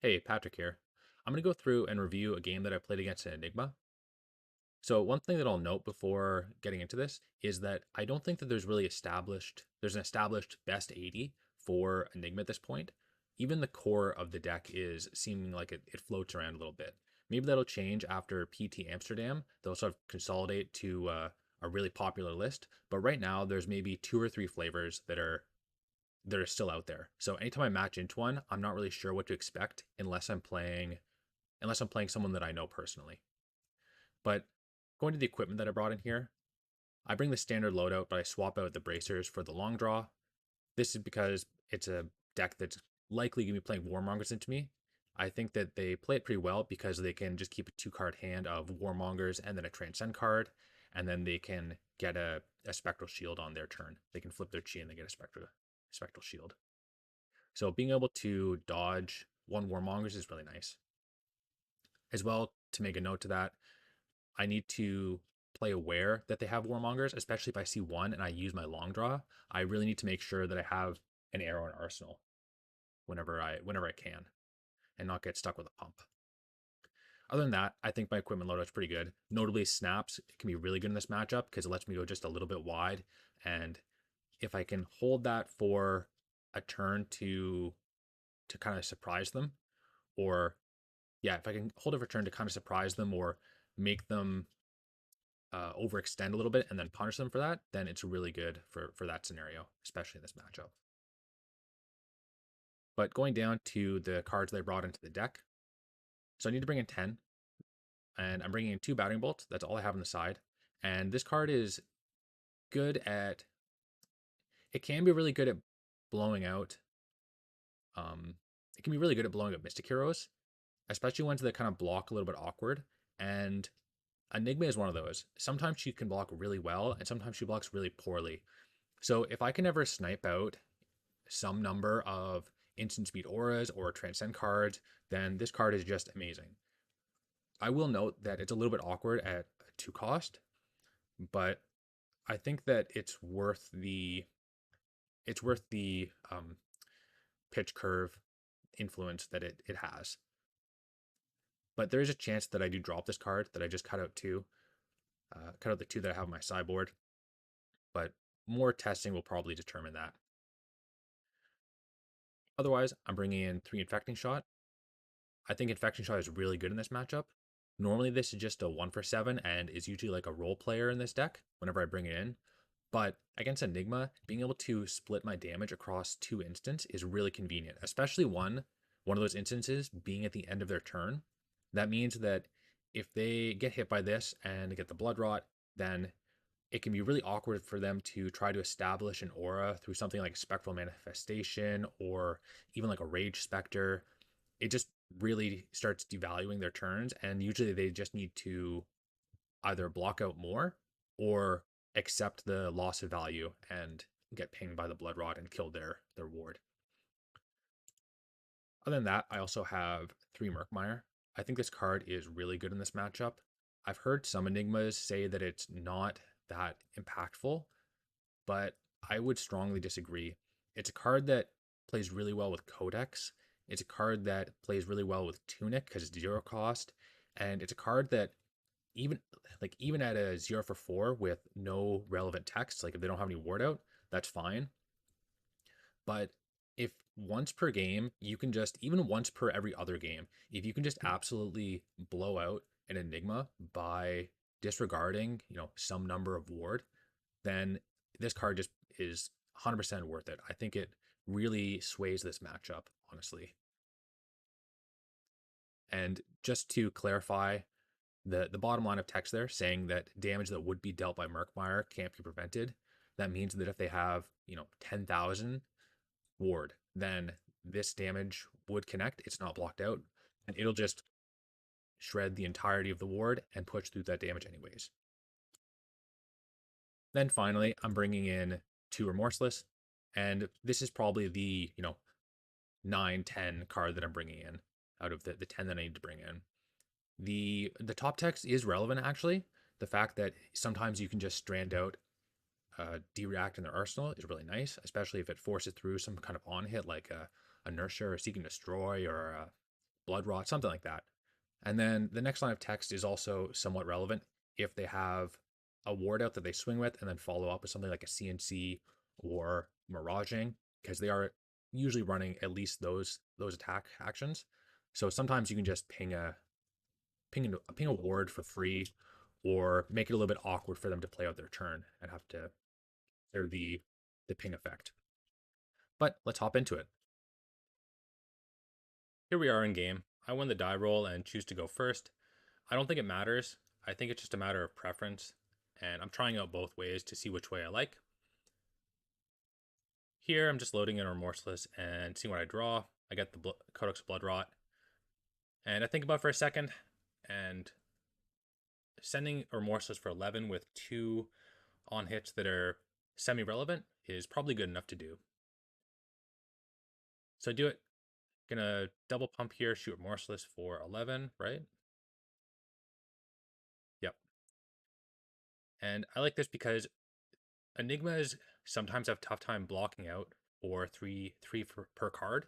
Hey, Patrick here. I'm going to go through and review a game that I played against an Enigma. So one thing that I'll note before getting into this is that I don't think that there's an established best 80 for Enigma at this point. Even the core of the deck is seeming like it floats around a little bit. Maybe that'll change after PT Amsterdam. They'll sort of consolidate to a really popular list. But right now, there's maybe two or three flavors that are still out there. So anytime I match into one, I'm not really sure what to expect unless I'm playing someone that I know personally. But going to the equipment that I brought in here, I bring the standard loadout, but I swap out the bracers for the long draw. This is because it's a deck that's likely going to be playing Warmongers into me. I think that they play it pretty well because they can just keep a 2 card hand of Warmongers and then a Transcend card, and then they can get a Spectral Shield on their turn. They can flip their chi and they get a Spectral Shield. So being able to dodge one Warmongers is really nice. As well, to make a note to that, I need to play aware that they have Warmongers, especially if I see one and I use my long draw. I really need to make sure that I have an arrow in arsenal whenever I can and not get stuck with a pump. Other than that, I think my equipment loadout is pretty good. Notably, snaps can be really good in this matchup because it lets me go just a little bit wide. And if I can hold that for a turn to kind of surprise them, or yeah, if I can hold a return to kind of surprise them or make them overextend a little bit and then punish them for that, then it's really good for that scenario, especially in this matchup. But going down to the cards that I brought into the deck, so I need to bring in 10, and I'm bringing in 2 Battering Bolts. That's all I have on the side. And this card is good at, it can be really good at blowing out, it can be really good at blowing up Mystic Heroes, especially ones that kind of block a little bit awkward. And Enigma is one of those. Sometimes she can block really well, and sometimes she blocks really poorly. So if I can ever snipe out some number of instant speed auras or transcend cards, then this card is just amazing. I will note that it's a little bit awkward at 2 cost, but I think that it's worth the pitch curve influence that it has. But there is a chance that I do drop this card, that I just cut out the 2 that I have on my sideboard. But more testing will probably determine that. Otherwise, I'm bringing in 3 Infecting Shot. I think Infecting Shot is really good in this matchup. Normally, this is just a 1 for 7 and is usually like a role player in this deck whenever I bring it in. But against Enigma, being able to split my damage across 2 instants is really convenient, especially one of those instances being at the end of their turn. That means that if they get hit by this and get the Bloodrot, then it can be really awkward for them to try to establish an aura through something like Spectral Manifestation or even like a Rage Spectre. It just really starts devaluing their turns, and usually they just need to either block out more or accept the loss of value and get pinged by the Bloodrot and kill their ward. Other than that, I also have 3 Murkmire. I think this card is really good in this matchup. I've heard some Enigmas say that it's not that impactful, but I would strongly disagree. It's a card that plays really well with Codex. It's a card that plays really well with Tunic because it's 0 cost, and it's a card that even at a 0 for 4 with no relevant text, like if they don't have any ward out, that's fine. But if once per game, you can just, even once per every other game, if you can just absolutely blow out an Enigma by disregarding, some number of ward, then this card just is 100% worth it. I think it really sways this matchup, honestly. And just to clarify, the bottom line of text there saying that damage that would be dealt by Murkmire can't be prevented. That means that if they have, 10,000 ward, then this damage would connect. It's not blocked out, and it'll just shred the entirety of the ward and push through that damage anyways. Then finally, I'm bringing in 2 Remorseless, and this is probably the 9-10 card that I'm bringing in out of the 10 that I need to bring in. The top text is relevant, actually. The fact that sometimes you can just strand out D-React in their arsenal is really nice, especially if it forces through some kind of on hit like a Inertia or Seek and Destroy or Bloodrot, something like that. And then the next line of text is also somewhat relevant if they have a ward out that they swing with and then follow up with something like a CNC or Miraging, because they are usually running at least those attack actions. So sometimes you can just ping a ward for free, or make it a little bit awkward for them to play out their turn and have to clear the ping effect. But let's hop into it. Here we are in game. I win the die roll and choose to go first. I don't think it matters. I think it's just a matter of preference, and I'm trying out both ways to see which way I like. Here, I'm just loading in Remorseless and seeing what I draw. I get the Codex of Bloodrot, and I think about it for a second, and sending Remorseless for 11 with 2 on hits that are semi-relevant is probably good enough to do. So I do it. Gonna double pump here, shoot Remorseless for 11, right? Yep. And I like this because Enigmas sometimes have tough time blocking out, or three per card.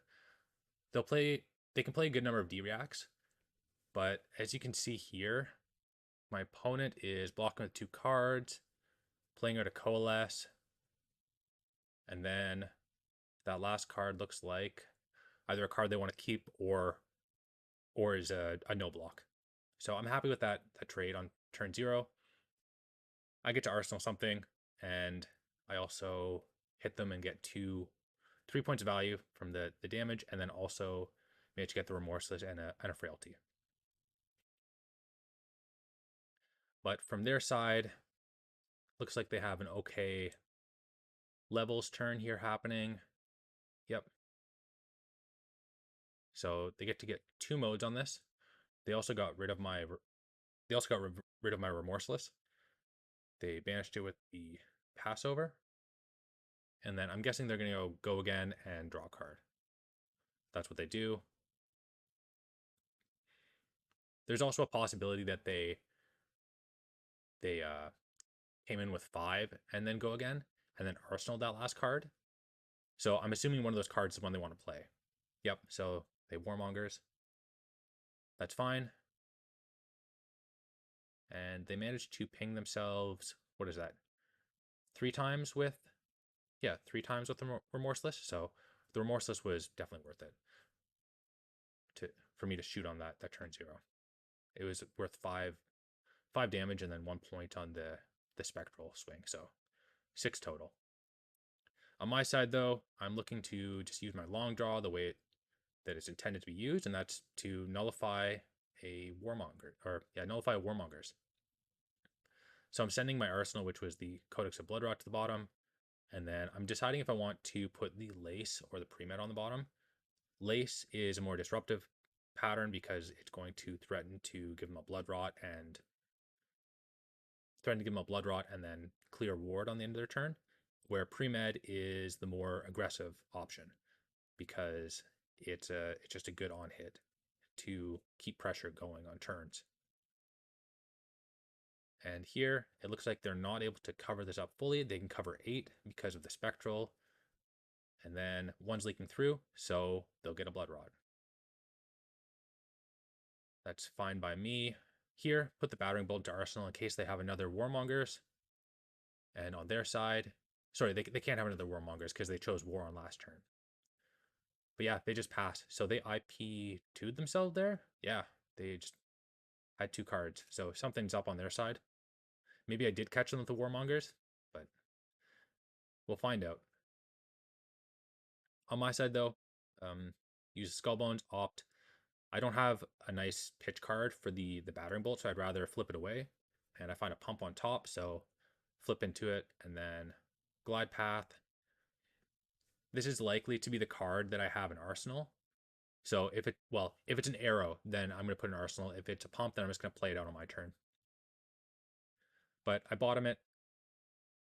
They can play a good number of D-reacts, but as you can see here, my opponent is blocking with 2 cards, playing out a Coalesce, and then that last card looks like either a card they want to keep or is a no block. So I'm happy with that trade on turn 0. I get to arsenal something, and I also hit them and get 3 points of value from the damage, and then also manage to get the Remorseless and a Frailty. But from their side, looks like they have an okay levels turn here happening. Yep. So they get to get 2 modes on this. They also got rid of my Remorseless. They banished it with the Passover. And then I'm guessing they're going to go again and draw a card. That's what they do. There's also a possibility that they came in with 5 and then go again, and then arsenal that last card. So I'm assuming one of those cards is one they want to play. Yep, so they Warmongers. That's fine. And they managed to ping themselves, what is that? 3 times with, 3 times with the Remorseless. So the Remorseless was definitely worth it for me to shoot on that turn 0. It was worth 5 damage and then 1 point on the spectral swing. So 6 total. On my side, though, I'm looking to just use my long draw the way that it's intended to be used, and that's to nullify a Warmongers. So I'm sending my arsenal, which was the Codex of Bloodrot, to the bottom, and then I'm deciding if I want to put the Lace or the Premed on the bottom. Lace is a more disruptive pattern because it's going to threaten to give them a Bloodrot and then clear ward on the end of their turn, where Premed is the more aggressive option because it's just a good on hit to keep pressure going on turns. And here it looks like they're not able to cover this up fully. They can cover 8 because of the spectral, and then 1's leaking through, so they'll get a Bloodrot. That's fine by me. Here, put the Battering Bolt to arsenal in case they have another Warmongers. And on their side, sorry, they can't have another Warmongers because they chose War on last turn. But yeah, they just passed. So they IP2'd themselves there. Yeah, they just had 2 cards. So something's up on their side. Maybe I did catch them with the Warmongers, but we'll find out. On my side, though, use Skullbones, opt. I don't have a nice pitch card for the Battering Bolt, so I'd rather flip it away. And I find a pump on top, so flip into it, and then Glide Path. This is likely to be the card that I have in Arsenal. So if it's an arrow, then I'm going to put an Arsenal. If it's a pump, then I'm just going to play it out on my turn. But I bottom it,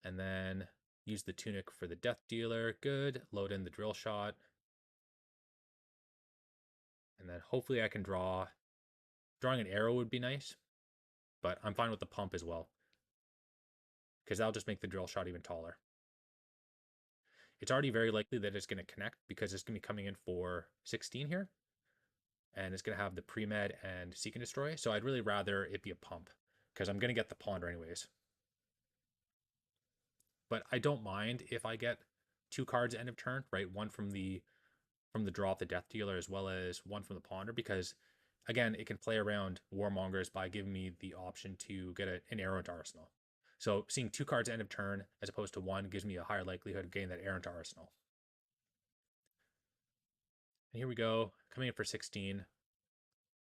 and then use the Tunic for the Death Dealer. Good. Load in the Drill Shot. And then hopefully I can draw. Drawing an arrow would be nice, but I'm fine with the pump as well, because that'll just make the Drill Shot even taller. It's already very likely that it's going to connect because it's going to be coming in for 16 here. and it's going to have the Premed and Seek and Destroy. So I'd really rather it be a pump because I'm going to get the Ponder anyways. But I don't mind if I get 2 cards end of turn, right? One from the draw of the Death Dealer as well as one from the Ponder, because again, it can play around Warmongers by giving me the option to get an arrow into Arsenal. So seeing 2 cards end of turn as opposed to 1 gives me a higher likelihood of getting that arrow into Arsenal. And here we go, coming in for 16.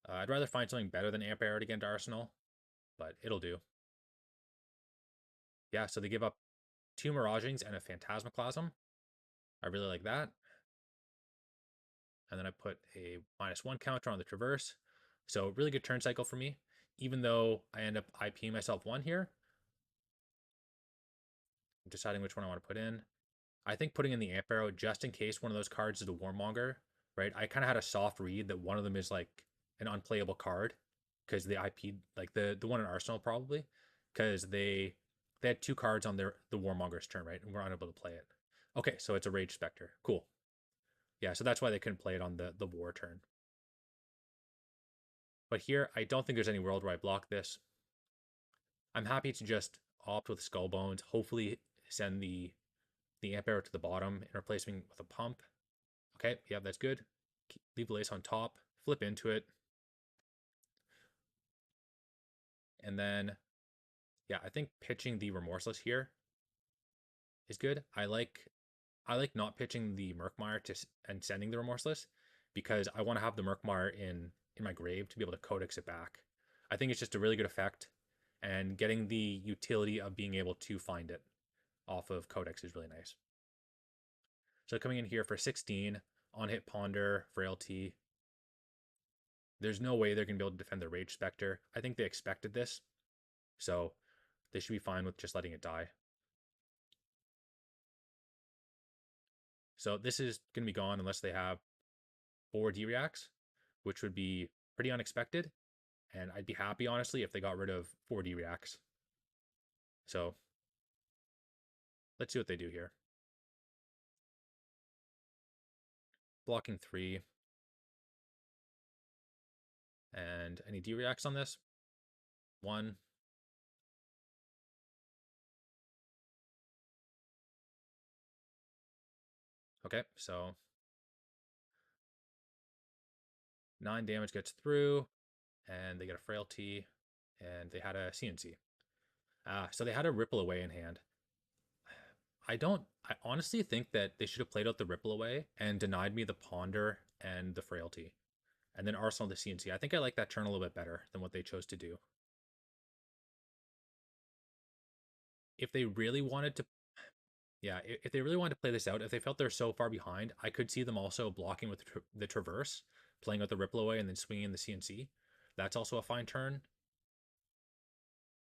I'd rather find something better than Amp Arrow to get into Arsenal, but it'll do. Yeah, so they give up 2 Miragings and a Phantasmaclasm. I really like that. And then I put a -1 counter on the Traverse. So really good turn cycle for me. Even though I end up IPing myself 1 here, I'm deciding which one I want to put in. I think putting in the Amp Arrow, just in case one of those cards is a Warmonger, right? I kind of had a soft read that one of them is like an unplayable card because they IP'd like the one in Arsenal probably because they had 2 cards on the Warmonger's turn, right? And we're unable to play it. Okay, so it's a Rage Spectre. Cool. Yeah, so that's why they couldn't play it on the war turn. But here, I don't think there's any world where I block this. I'm happy to just opt with Skull Bones, hopefully send the Amp Arrow to the bottom and replace me with a pump. Okay, yeah, that's good. Leave the lace on top, flip into it. And then, yeah, I think pitching the Remorseless here is good. I like not pitching the Murkmire and sending the Remorseless because I want to have the Murkmire in my grave to be able to Codex it back. I think it's just a really good effect, and getting the utility of being able to find it off of Codex is really nice. So coming in here for 16, on hit Ponder, Frailty. There's no way they're going to be able to defend the Rage Spectre. I think they expected this, so they should be fine with just letting it die. So this is going to be gone unless they have 4 D-Reacts, which would be pretty unexpected. And I'd be happy, honestly, if they got rid of 4 D-Reacts. So let's see what they do here. Blocking 3. And any D-Reacts on this? 1. Okay, so 9 damage gets through, and they get a Frailty, and they had a CNC. So they had a Ripple Away in hand. I honestly think that they should have played out the Ripple Away and denied me the Ponder and the Frailty. And then Arsenal the CNC. I think I like that turn a little bit better than what they chose to do. If they really wanted to, yeah, if they really wanted to play this out, if they felt they're so far behind, I could see them also blocking with the Traverse, playing out the Ripple Away, and then swinging the CNC. That's also a fine turn.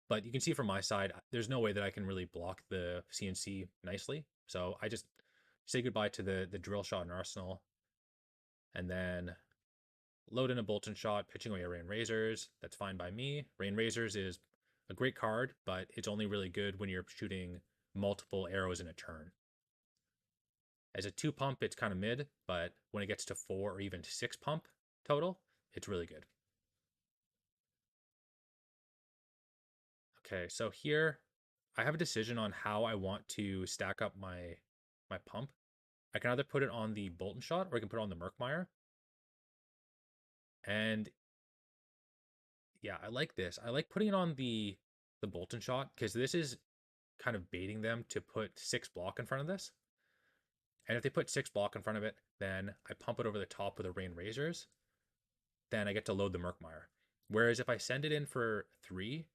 But you can see from my side, there's no way that I can really block the CNC nicely. So I just say goodbye to the Drill Shot and Arsenal. And then load in a Bolt and Shot, pitching away a Rain Razors. That's fine by me. Rain Razors is a great card, but it's only really good when you're shooting multiple arrows in a turn. As a 2 pump, it's kind of mid, but when it gets to 4 or even 6 pump total, it's really good. Okay, so here I have a decision on how I want to stack up my pump. I can either put it on the Bolt and Shot or I can put it on the Murkmire. And yeah, I like this. I like putting it on the Bolt and Shot because this is kind of baiting them to put 6 block in front of this. And if they put 6 block in front of it, then I pump it over the top with a Rain Razors. Then I get to load the Murkmire. Whereas if I send it in for 3,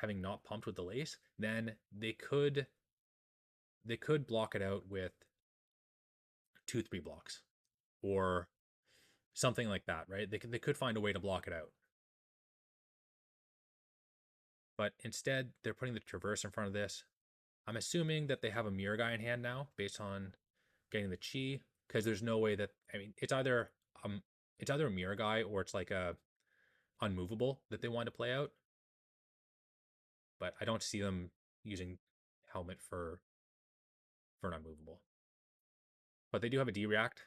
having not pumped with the lace, then they could block it out with 2-3 blocks or something like that, right? They could find a way to block it out. But instead, they're putting the Traverse in front of this. I'm assuming that they have a Mirror Guy in hand now, based on getting the Chi, because there's no way that, I mean, it's either a Mirror Guy or it's like a unmovable that they want to play out. But I don't see them using Helmet for an unmovable. But they do have a D-React.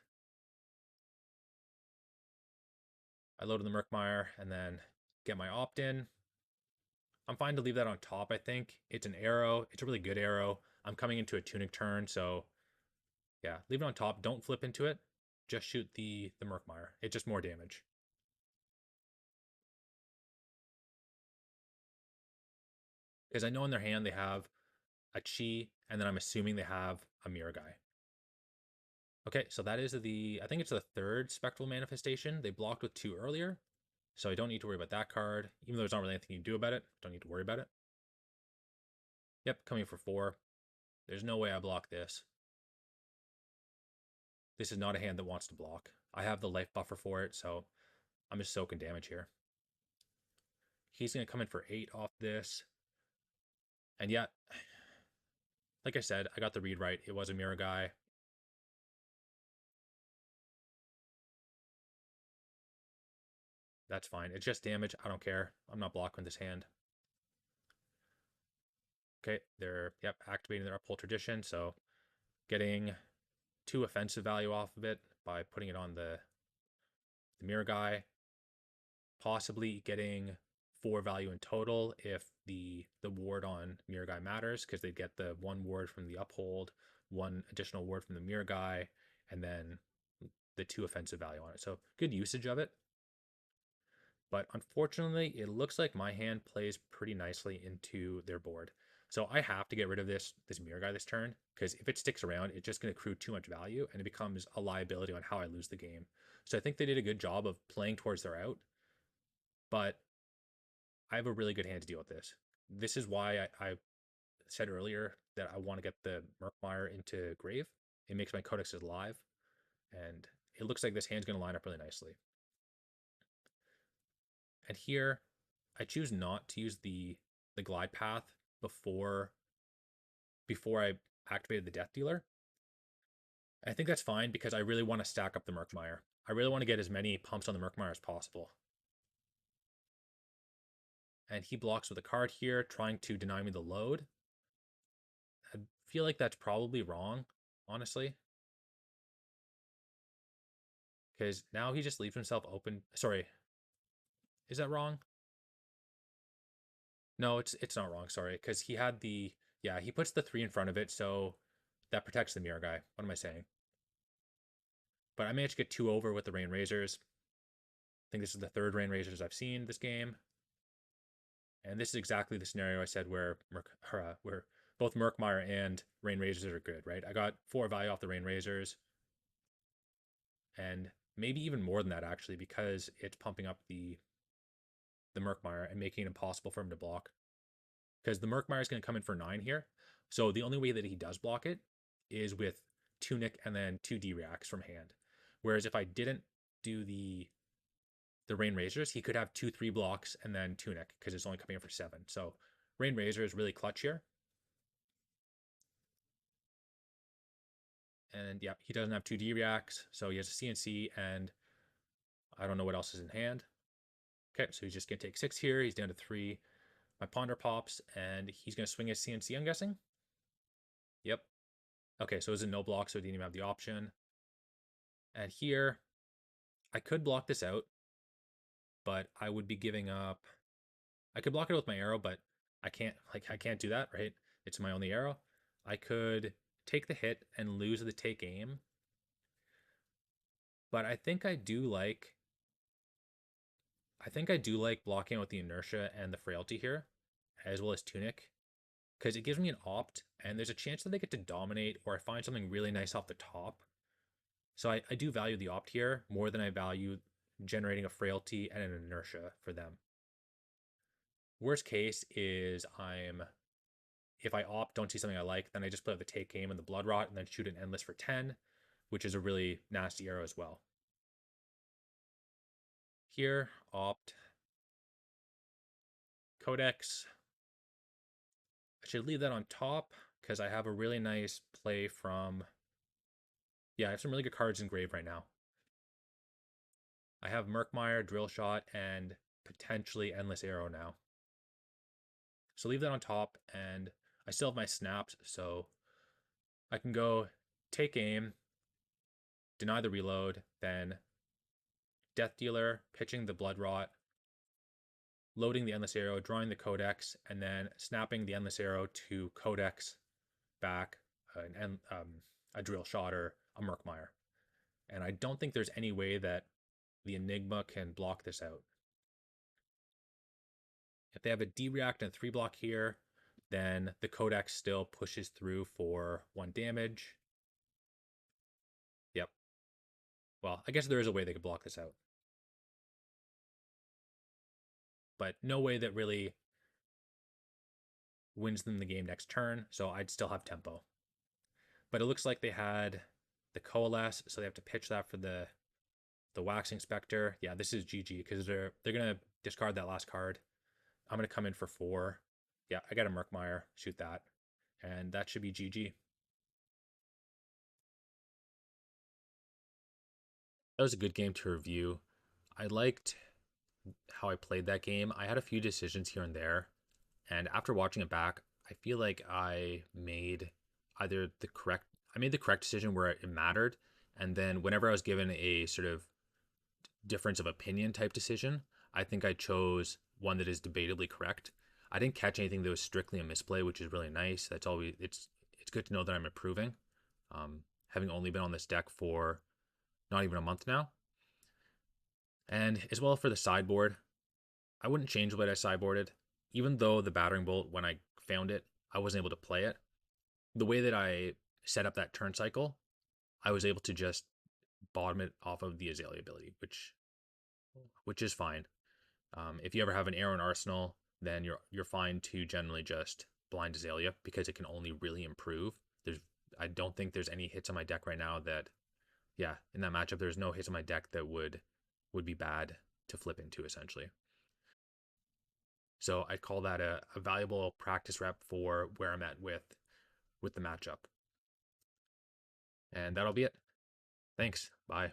I load in the Murkmire and then get my opt-in. I'm fine to leave that on top, I think. It's an arrow. It's a really good arrow. I'm coming into a tunic turn, so yeah, leave it on top. Don't flip into it. Just shoot the Murkmire. It's just more damage. Because I know in their hand they have a Chi, and then I'm assuming they have a Mirror Guy. Okay, so that is I think it's the third Spectral Manifestation. They blocked with 2 earlier, so I don't need to worry about that card. Even though there's not really anything you can do about it, don't need to worry about it. Yep, coming for 4. There's no way I block this. This is not a hand that wants to block. I have the life buffer for it, so I'm just soaking damage here. He's going to come in for 8 off this. And yet, like I said, I got the read right. It was a Mirror Guy. That's fine. It's just damage. I don't care. I'm not blocking this hand. Okay, they're, activating their Uphold Tradition, so getting 2 offensive value off of it by putting it on the Mirror Guy. Possibly getting 4 value in total if the ward on Mirror Guy matters, because they get the 1 ward from the Uphold, 1 additional ward from the Mirror Guy, and then the 2 offensive value on it. So good usage of it. But unfortunately, it looks like my hand plays pretty nicely into their board. So I have to get rid of this Mirror Guy this turn, because if it sticks around, it's just going to accrue too much value, and it becomes a liability on how I lose the game. So I think they did a good job of playing towards their out, but I have a really good hand to deal with this. This is why I said earlier that I want to get the Murkmire into Grave. It makes my codexes live, and it looks like this hand's going to line up really nicely. And here, I choose not to use the glide path before I activated the Death Dealer. I think that's fine because I really want to stack up the Murkmire. I really want to get as many pumps on the Murkmire as possible. And he blocks with a card here, trying to deny me the load. I feel like that's probably wrong, honestly. Because now he just leaves himself open. Sorry. Is that wrong? No, it's not wrong, sorry. Because he had the... Yeah, he puts the 3 in front of it, so that protects the Mirror Guy. What am I saying? But I managed to get 2 over with the Rain Razors. I think this is the 3rd Rain Razors I've seen this game. And this is exactly the scenario I said where both Murkmire and Rain Razors are good, right? I got 4 value off the Rain Razors. And maybe even more than that, actually, because it's pumping up the Murkmire and making it impossible for him to block. Because the Murkmire is going to come in for 9 here. So the only way that he does block it is with Tunic and then 2 D-Reacts from hand. Whereas if I didn't do the Rain Razors, he could have 2-3 blocks and then Tunic, because it's only coming in for 7. So Rain Razor is really clutch here. And yeah, he doesn't have 2 D-Reacts, so he has a CNC, and I don't know what else is in hand. Okay, so he's just going to take 6 here. He's down to 3. My Ponder pops, and he's going to swing his CNC, I'm guessing? Yep. Okay, so it was a no block, so he didn't even have the option. And here, I could block this out, but I would be giving up... I could block it with my arrow, but I can't do that, right? It's my only arrow. I could take the hit and lose the take aim. But I think I do like blocking with the Inertia and the Frailty here, as well as Tunic, because it gives me an opt, and there's a chance that they get to dominate, or I find something really nice off the top. So I do value the opt here more than I value generating a Frailty and an Inertia for them. Worst case is if I opt, don't see something I like, then I just play with the take aim and the Bloodrot and then shoot an Endless for 10, which is a really nasty arrow as well. Here, opt, Codex. I should leave that on top because I have a really nice play from... Yeah, I have some really good cards in Grave right now. I have Murkmire, Drill Shot, and potentially Endless Arrow now. So leave that on top, and I still have my snaps, so I can go take aim, deny the reload, then Death Dealer, pitching the Bloodrot, loading the Endless Arrow, drawing the Codex, and then snapping the Endless Arrow to Codex back a Drill Shot or a Murkmire. And I don't think there's any way that the Enigma can block this out. If they have a D-React and a 3-block here, then the Codex still pushes through for 1 damage. Yep. Well, I guess there is a way they could block this out. But no way that really wins them the game next turn, so I'd still have tempo. But it looks like they had the Coalesce, so they have to pitch that for the Waxing Spectre. Yeah, this is GG, because they're going to discard that last card. I'm going to come in for 4. Yeah, I got a Murkmire, shoot that. And that should be GG. That was a good game to review. I liked how I played that game. I had a few decisions here and there, and after watching it back, I feel like I made the correct decision where it mattered, and then whenever I was given a sort of difference of opinion type decision, I think I chose one that is debatably correct. I didn't catch anything that was strictly a misplay, which is really nice. That's always it's good to know that I'm improving. Having only been on this deck for not even a month now. And as well for the sideboard, I wouldn't change what I sideboarded. Even though the Battering Bolt, when I found it, I wasn't able to play it. The way that I set up that turn cycle, I was able to just bottom it off of the Azalea ability, which is fine. If you ever have an arrow in arsenal, then you're fine to generally just blind Azalea because it can only really improve. I don't think there's any hits on my deck right now that, yeah, in that matchup, there's no hits on my deck that would be bad to flip into essentially. So I'd call that a valuable practice rep for where I'm at with the matchup. And that'll be it. Thanks. Bye.